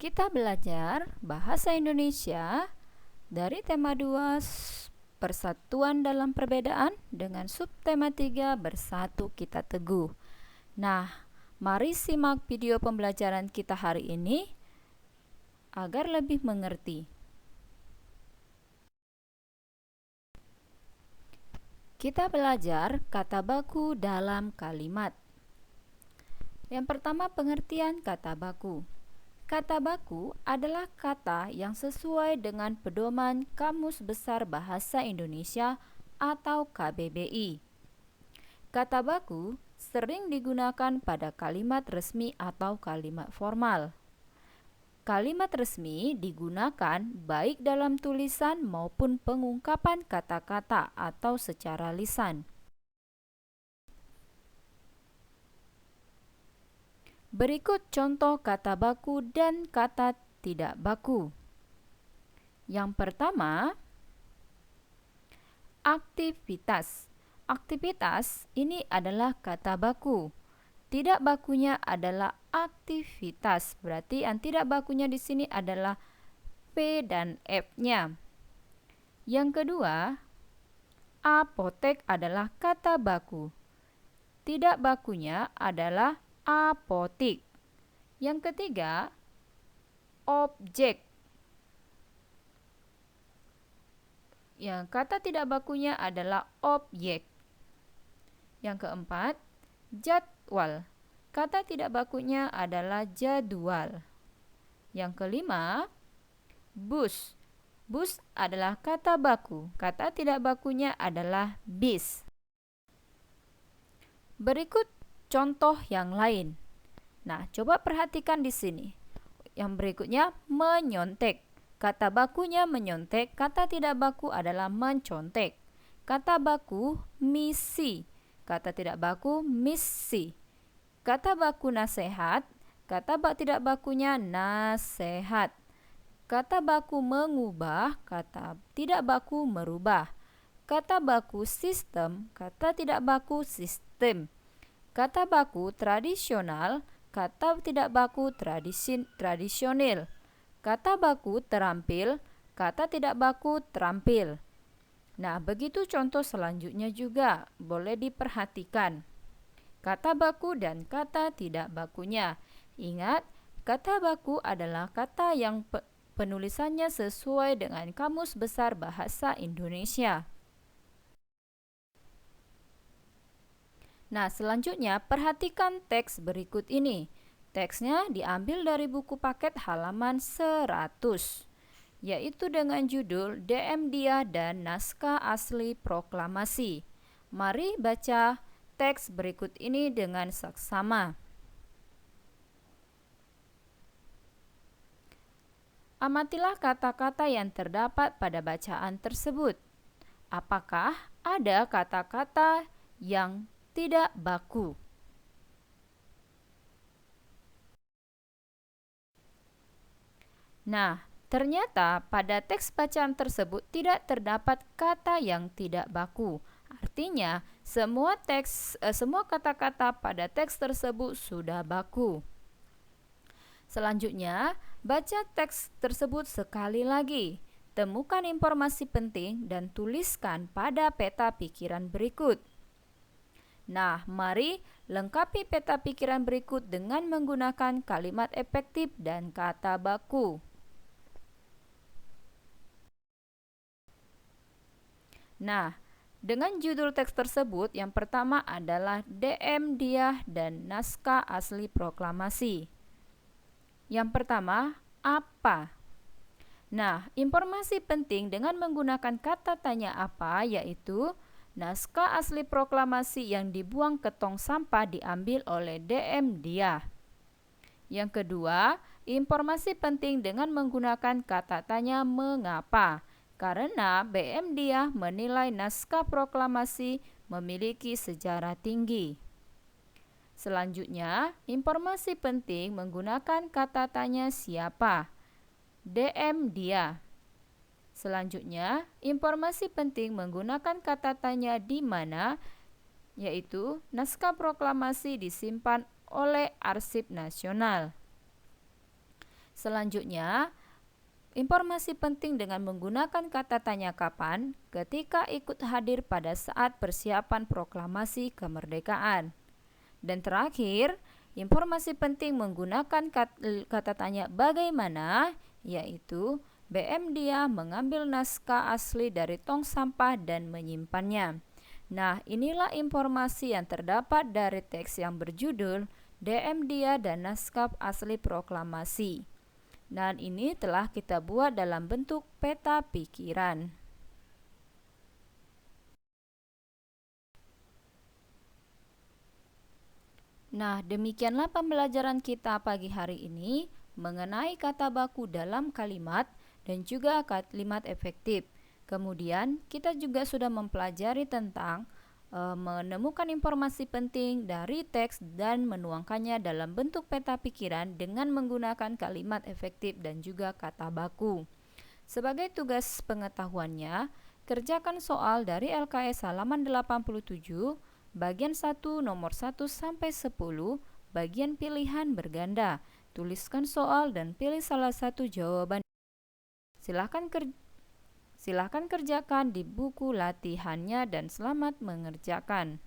Kita belajar bahasa Indonesia dari tema 2 Persatuan dalam Perbedaan dengan subtema 3 Bersatu Kita Teguh. Nah, mari simak video pembelajaran kita hari ini agar lebih mengerti. Kita belajar kata baku dalam kalimat. Yang pertama, pengertian kata baku. Kata baku adalah kata yang sesuai dengan pedoman Kamus Besar Bahasa Indonesia atau KBBI. Kata baku sering digunakan pada kalimat resmi atau kalimat formal. Kalimat resmi digunakan baik dalam tulisan maupun pengungkapan kata-kata atau secara lisan. Berikut contoh kata baku dan kata tidak baku. Yang pertama, aktivitas. Aktivitas ini adalah kata baku. Tidak bakunya adalah aktivitas. Berarti yang tidak bakunya di sini adalah P dan F-nya. Yang kedua, apotek adalah kata baku. Tidak bakunya adalah apotik. Yang ketiga, objek. Yang kata tidak bakunya adalah objek. Yang keempat, jadwal. Kata tidak bakunya adalah jadwal. Yang kelima, bus. Bus adalah kata baku. Kata tidak bakunya adalah bis. Berikut contoh yang lain. Nah, coba perhatikan di sini. Yang berikutnya, menyontek. Kata bakunya menyontek, kata tidak baku adalah mencontek. Kata baku misi, kata tidak baku misi. Kata baku nasihat, kata tidak bakunya nasihat. Kata baku mengubah, kata tidak baku merubah. Kata baku sistem, kata tidak baku sistem. Kata baku tradisional, kata tidak baku tradisional. Kata baku terampil, kata tidak baku terampil. Nah, begitu contoh selanjutnya juga boleh diperhatikan. Kata baku dan kata tidak bakunya. Ingat, kata baku adalah kata yang penulisannya sesuai dengan Kamus Besar Bahasa Indonesia. Nah, selanjutnya perhatikan teks berikut ini. Teksnya diambil dari buku paket halaman 100, yaitu dengan judul DM Dia dan Naskah Asli Proklamasi. Mari baca teks berikut ini dengan saksama. Amatilah kata-kata yang terdapat pada bacaan tersebut. Apakah ada kata-kata yang tidak baku? Nah, ternyata pada teks bacaan tersebut tidak terdapat kata yang tidak baku. Artinya, semua kata-kata pada teks tersebut sudah baku. Selanjutnya, baca teks tersebut sekali lagi. Temukan informasi penting dan tuliskan pada peta pikiran berikut. Nah, mari lengkapi peta pikiran berikut dengan menggunakan kalimat efektif dan kata baku. Nah, dengan judul teks tersebut, yang pertama adalah DM Dia dan Naskah Asli Proklamasi. Yang pertama, apa? Nah, informasi penting dengan menggunakan kata tanya apa yaitu naskah asli proklamasi yang dibuang ke tong sampah diambil oleh DM Dia. Yang kedua, informasi penting dengan menggunakan kata tanya mengapa. Karena BM Dia menilai naskah proklamasi memiliki sejarah tinggi. Selanjutnya, informasi penting menggunakan kata tanya siapa. DM Dia. Selanjutnya, informasi penting menggunakan kata tanya di mana, yaitu naskah proklamasi disimpan oleh Arsip Nasional. Selanjutnya, informasi penting dengan menggunakan kata tanya kapan ketika ikut hadir pada saat persiapan proklamasi kemerdekaan. Dan terakhir, informasi penting menggunakan kata tanya bagaimana, yaitu BM dia mengambil naskah asli dari tong sampah dan menyimpannya. Nah, inilah informasi yang terdapat dari teks yang berjudul DM dia dan naskah asli proklamasi. Dan ini telah kita buat dalam bentuk peta pikiran. Nah, demikianlah pembelajaran kita pagi hari ini mengenai kata baku dalam kalimat dan juga kalimat efektif. Kemudian, kita juga sudah mempelajari tentang menemukan informasi penting dari teks dan menuangkannya dalam bentuk peta pikiran dengan menggunakan kalimat efektif dan juga kata baku. Sebagai tugas pengetahuannya, kerjakan soal dari LKS halaman 87, bagian 1 nomor 1 sampai 10, bagian pilihan berganda. Tuliskan soal dan pilih salah satu jawaban. Silahkan kerjakan di buku latihannya dan selamat mengerjakan.